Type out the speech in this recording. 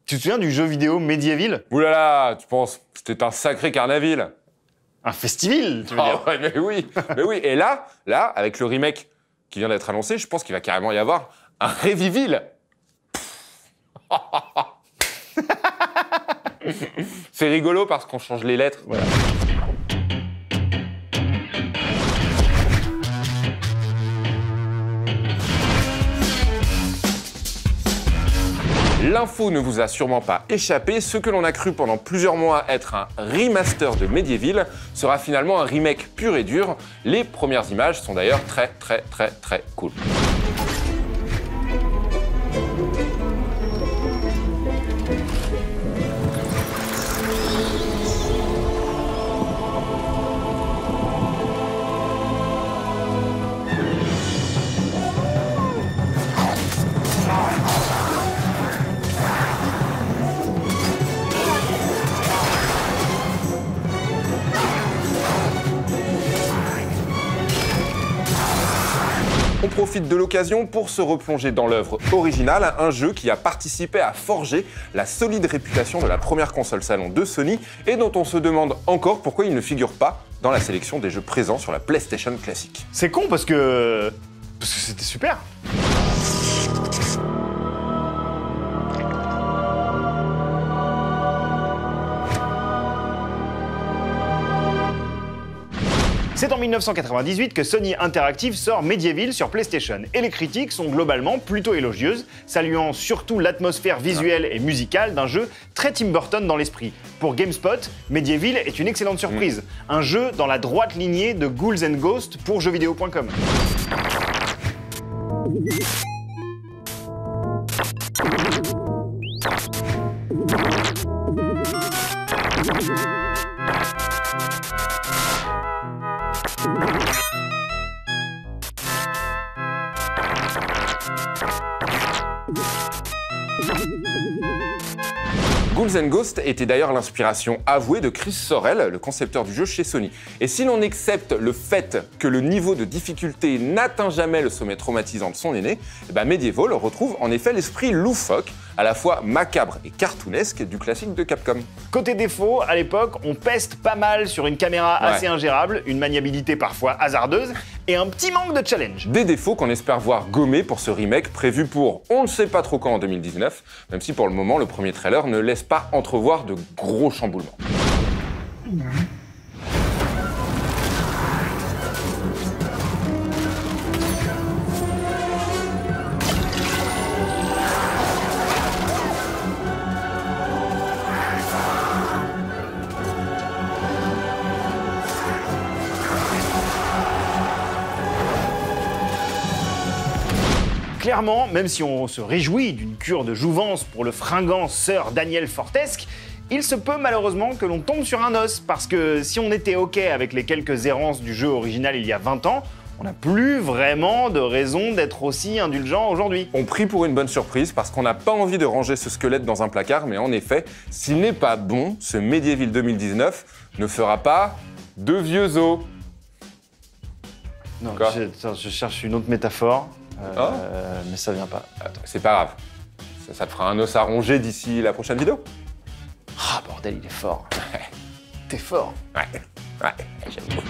Tu te souviens du jeu vidéo Medieval? Ouh là là, tu penses, c'était un sacré carnaville. Un festival, tu veux dire? Ouais, mais oui, mais oui. Et là, avec le remake qui vient d'être annoncé, je pense qu'il va carrément y avoir un Revivil. C'est rigolo parce qu'on change les lettres. Voilà. L'info ne vous a sûrement pas échappé, ce que l'on a cru pendant plusieurs mois être un remaster de Medieval sera finalement un remake pur et dur. Les premières images sont d'ailleurs très cool. On profite de l'occasion pour se replonger dans l'œuvre originale, un jeu qui a participé à forger la solide réputation de la première console salon de Sony et dont on se demande encore pourquoi il ne figure pas dans la sélection des jeux présents sur la PlayStation classique. C'est con parce que c'était super. C'est en 1998 que Sony Interactive sort Medieval sur PlayStation, et les critiques sont globalement plutôt élogieuses, saluant surtout l'atmosphère visuelle et musicale d'un jeu très Tim Burton dans l'esprit. Pour GameSpot, Medieval est une excellente surprise, un jeu dans la droite lignée de Ghouls and Ghosts pour jeuxvideo.com. Ghouls and Ghosts était d'ailleurs l'inspiration avouée de Chris Sorrell, le concepteur du jeu chez Sony. Et si l'on accepte le fait que le niveau de difficulté n'atteint jamais le sommet traumatisant de son aîné, Medieval retrouve en effet l'esprit loufoque, à la fois macabre et cartoonesque du classique de Capcom. Côté défaut, à l'époque, on peste pas mal sur une caméra assez ingérable, une maniabilité parfois hasardeuse et un petit manque de challenge. Des défauts qu'on espère voir gommés pour ce remake prévu pour on ne sait pas trop quand en 2019, même si pour le moment le premier trailer ne laisse pas entrevoir de gros chamboulements. Clairement, même si on se réjouit d'une cure de jouvence pour le fringant Sir Daniel Fortesque, il se peut malheureusement que l'on tombe sur un os, parce que si on était ok avec les quelques errances du jeu original il y a 20 ans, on n'a plus vraiment de raison d'être aussi indulgent aujourd'hui. On prie pour une bonne surprise parce qu'on n'a pas envie de ranger ce squelette dans un placard, mais en effet, s'il n'est pas bon, ce Medieval 2019 ne fera pas de vieux os. Non, je cherche une autre métaphore, mais ça vient pas. Attends, c'est pas grave. Ça te fera un os à ronger d'ici la prochaine vidéo. Ah bordel, il est fort. T'es fort. Ouais, j'aime beaucoup.